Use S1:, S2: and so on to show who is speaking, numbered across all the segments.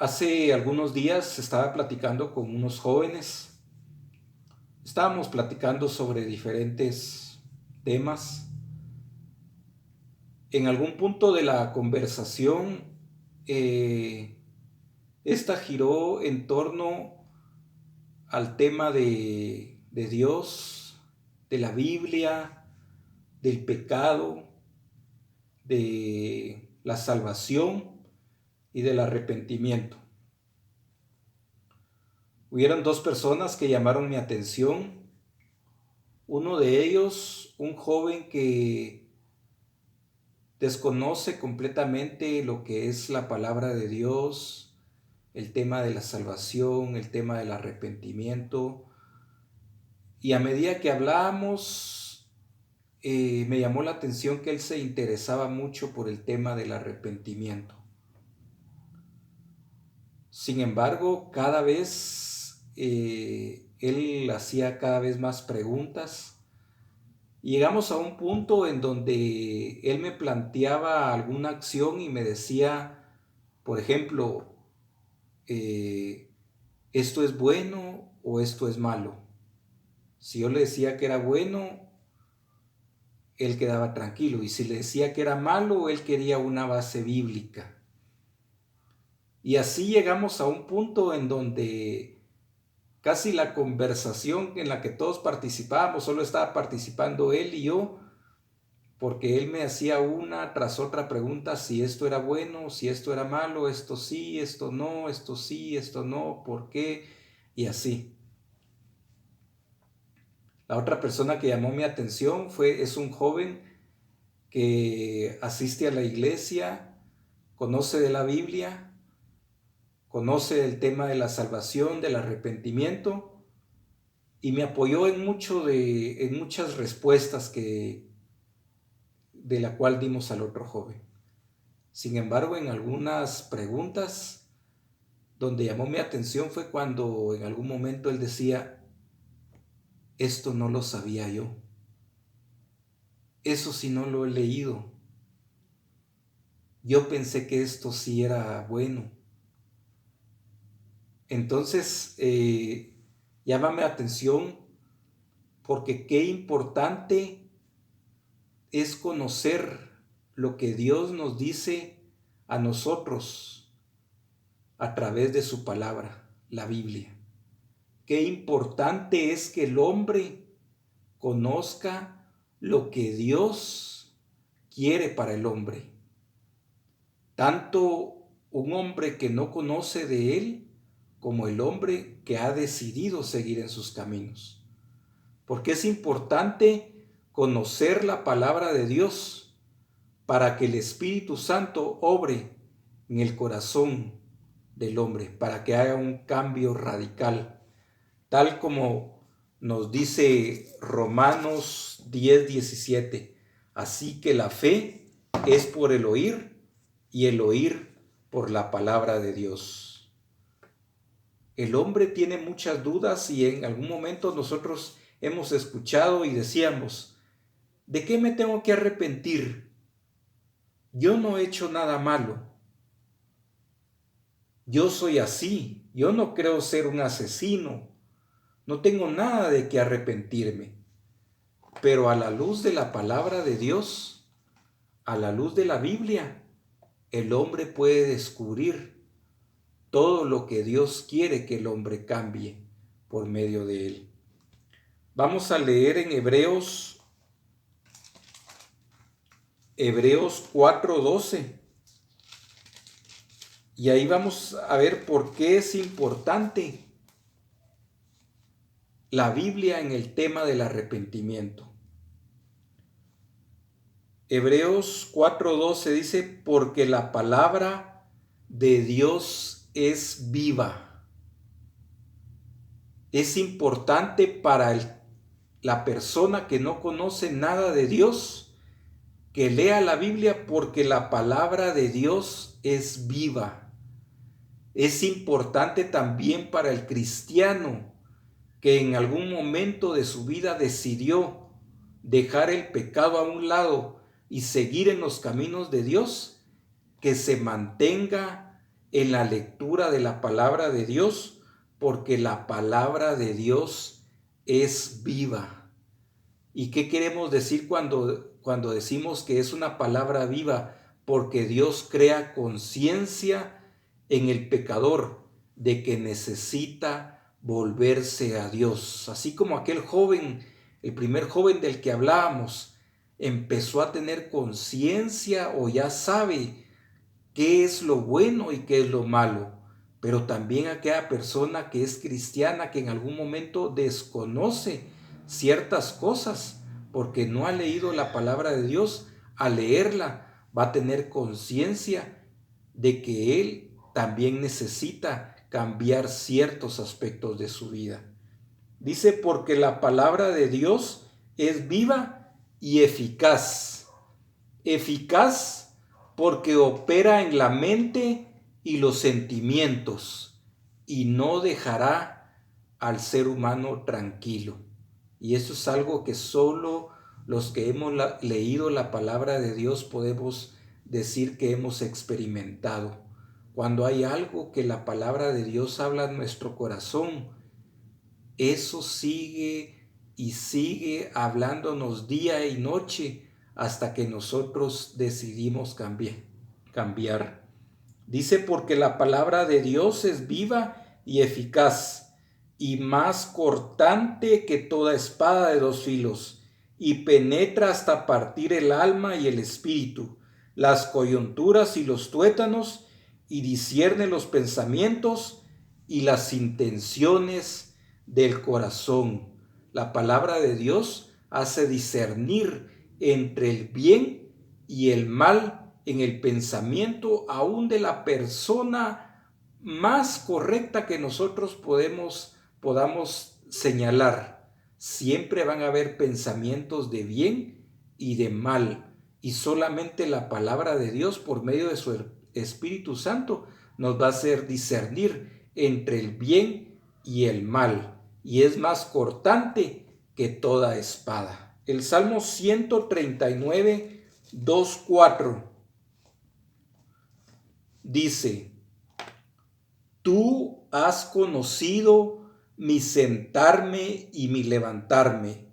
S1: Hace algunos días estaba platicando con unos jóvenes. Estábamos platicando sobre diferentes temas. En algún punto de la conversación, eh, esta giró en torno al tema de Dios, de la Biblia, del pecado, de la salvación y del arrepentimiento. Hubieron dos personas que llamaron mi atención. Uno de ellos, un joven que desconoce completamente lo que es la palabra de Dios, el tema de la salvación, el tema del arrepentimiento. Y a medida que hablábamos, me llamó la atención que él se interesaba mucho por el tema del arrepentimiento. Sin embargo, cada vez él hacía cada vez más preguntas. Y llegamos a un punto en donde él me planteaba alguna acción y me decía, por ejemplo, ¿esto es bueno o esto es malo? Si yo le decía que era bueno, él quedaba tranquilo. Y si le decía que era malo, él quería una base bíblica. Y así llegamos a un punto en donde casi la conversación en la que todos participábamos, solo estaba participando él y yo, porque él me hacía una tras otra pregunta, si esto era bueno, si esto era malo, esto sí, esto no, esto sí, esto no, ¿por qué? Y así. La otra persona que llamó mi atención es un joven que asiste a la iglesia, conoce de la Biblia, conoce el tema de la salvación, del arrepentimiento, y me apoyó en muchas respuestas de la cual dimos al otro joven. Sin embargo, en algunas preguntas donde llamó mi atención fue cuando en algún momento él decía, esto no lo sabía yo, eso sí no lo he leído, yo pensé que esto sí era bueno. Entonces, llama mi atención porque qué importante es conocer lo que Dios nos dice a nosotros a través de su palabra, la Biblia. Qué importante es que el hombre conozca lo que Dios quiere para el hombre. Tanto un hombre que no conoce de Él como el hombre que ha decidido seguir en sus caminos. Porque es importante conocer la palabra de Dios para que el Espíritu Santo obre en el corazón del hombre, para que haga un cambio radical, tal como nos dice Romanos 10:17. Así que la fe es por el oír y el oír por la palabra de Dios. El hombre tiene muchas dudas y en algún momento nosotros hemos escuchado y decíamos, ¿de qué me tengo que arrepentir? Yo no he hecho nada malo. Yo soy así. Yo no creo ser un asesino. No tengo nada de qué arrepentirme. Pero a la luz de la palabra de Dios, a la luz de la Biblia, el hombre puede descubrir todo lo que Dios quiere que el hombre cambie por medio de él. Vamos a leer en Hebreos 4:12. Y ahí vamos a ver por qué es importante la Biblia en el tema del arrepentimiento. Hebreos 4:12 dice, porque la palabra de Dios es viva. Es importante para la persona que no conoce nada de Dios que lea la Biblia porque la palabra de Dios es viva. Es importante también para el cristiano que en algún momento de su vida decidió dejar el pecado a un lado y seguir en los caminos de Dios, que se mantenga en la lectura de la palabra de Dios, porque la palabra de Dios es viva. ¿Y qué queremos decir cuando decimos que es una palabra viva? Porque Dios crea conciencia en el pecador de que necesita volverse a Dios. Así como aquel joven, el primer joven del que hablábamos, empezó a tener conciencia o ya sabe qué es lo bueno y qué es lo malo. Pero también aquella persona que es cristiana que en algún momento desconoce ciertas cosas porque no ha leído la palabra de Dios, al leerla va a tener conciencia de que él también necesita cambiar ciertos aspectos de su vida. Dice, porque la palabra de Dios es viva y eficaz. Eficaz porque opera en la mente y los sentimientos y no dejará al ser humano tranquilo. Y eso es algo que solo los que hemos leído la palabra de Dios podemos decir que hemos experimentado. Cuando hay algo que la palabra de Dios habla en nuestro corazón, eso sigue y sigue hablándonos día y noche hasta que nosotros decidimos cambiar. Dice, porque la palabra de Dios es viva y eficaz y más cortante que toda espada de dos filos y penetra hasta partir el alma y el espíritu, las coyunturas y los tuétanos, y discierne los pensamientos y las intenciones del corazón. La palabra de Dios hace discernir entre el bien y el mal en el pensamiento aún de la persona más correcta que nosotros podamos señalar. Siempre van a haber pensamientos de bien y de mal, y solamente la palabra de Dios por medio de su Espíritu Santo nos va a hacer discernir entre el bien y el mal, y es más cortante que toda espada. El Salmo 139, 2, 4 dice, tú has conocido mi sentarme y mi levantarme,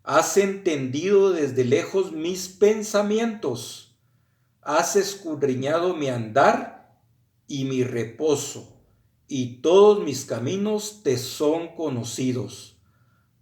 S1: has entendido desde lejos mis pensamientos, has escudriñado mi andar y mi reposo, y todos mis caminos te son conocidos.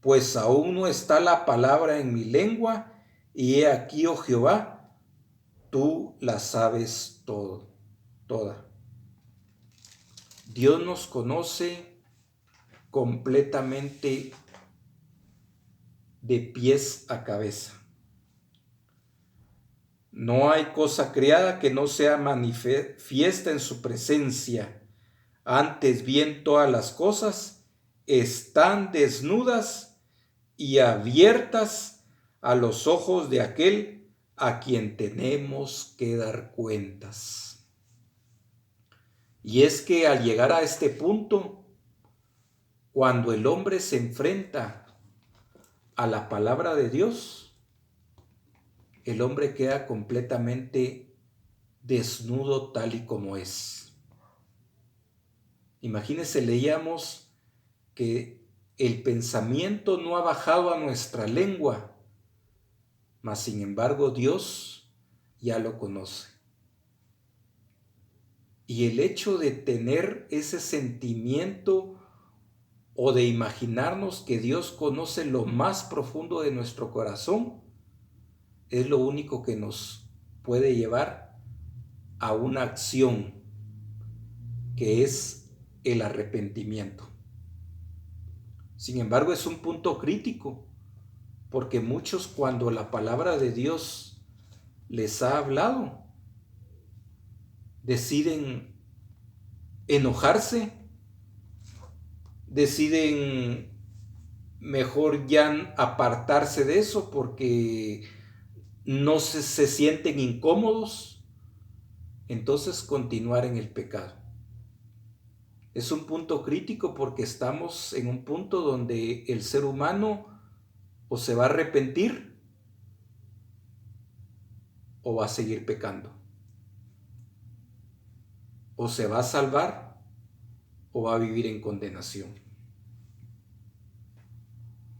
S1: Pues aún no está la palabra en mi lengua, y he aquí, oh Jehová, tú la sabes toda. Dios nos conoce completamente de pies a cabeza. No hay cosa creada que no sea manifiesta en su presencia. Antes bien, todas las cosas están desnudas y abiertas a los ojos de aquel a quien tenemos que dar cuentas. Y es que al llegar a este punto, cuando el hombre se enfrenta a la palabra de Dios, el hombre queda completamente desnudo tal y como es. Imagínense, leíamos que el pensamiento no ha bajado a nuestra lengua, mas sin embargo Dios ya lo conoce. Y el hecho de tener ese sentimiento o de imaginarnos que Dios conoce lo más profundo de nuestro corazón es lo único que nos puede llevar a una acción que es el arrepentimiento. Sin embargo, es un punto crítico, porque muchos, cuando la palabra de Dios les ha hablado, deciden enojarse, deciden mejor ya apartarse de eso porque no se sienten incómodos, entonces continuar en el pecado. Es un punto crítico porque estamos en un punto donde el ser humano o se va a arrepentir o va a seguir pecando. o se va a salvar o va a vivir en condenación.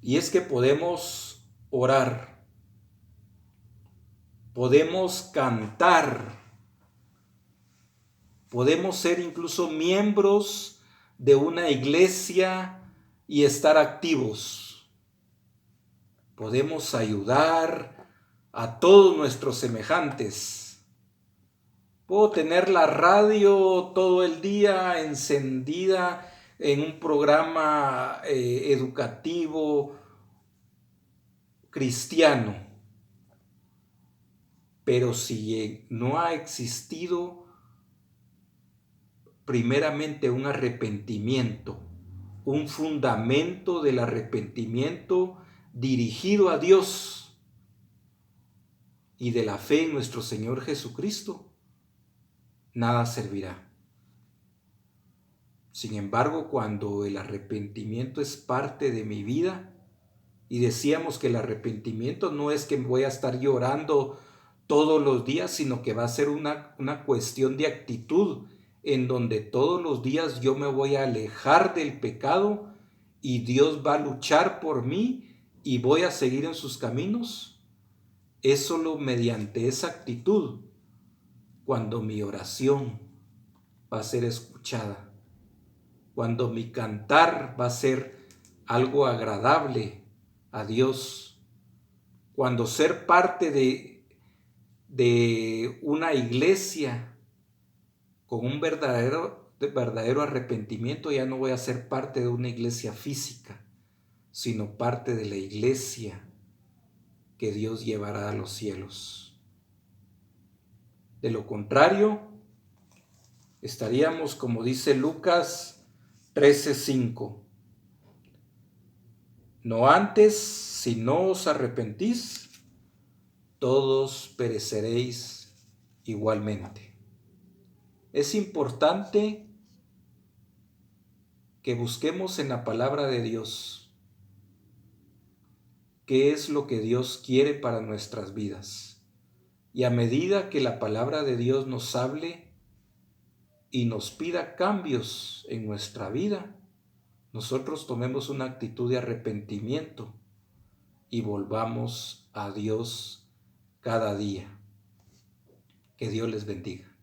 S1: Y es que podemos orar, podemos cantar, podemos ser incluso miembros de una iglesia y estar activos. Podemos ayudar a todos nuestros semejantes. Puedo tener la radio todo el día encendida en un programa educativo cristiano, pero si no ha existido primeramente un arrepentimiento, un fundamento del arrepentimiento dirigido a Dios y de la fe en nuestro Señor Jesucristo, nada servirá. Sin embargo, cuando el arrepentimiento es parte de mi vida, y decíamos que el arrepentimiento no es que voy a estar llorando todos los días, sino que va a ser una cuestión de actitud en donde todos los días yo me voy a alejar del pecado y Dios va a luchar por mí y voy a seguir en sus caminos. Es solo mediante esa actitud cuando mi oración va a ser escuchada, cuando mi cantar va a ser algo agradable a Dios, cuando ser parte de una iglesia con un verdadero arrepentimiento, ya no voy a ser parte de una iglesia física, sino parte de la iglesia que Dios llevará a los cielos. De lo contrario, estaríamos, como dice Lucas 13:5, no antes, si no os arrepentís, todos pereceréis igualmente. Es importante que busquemos en la palabra de Dios qué es lo que Dios quiere para nuestras vidas. Y a medida que la palabra de Dios nos hable y nos pida cambios en nuestra vida, nosotros tomemos una actitud de arrepentimiento y volvamos a Dios cada día. Que Dios les bendiga.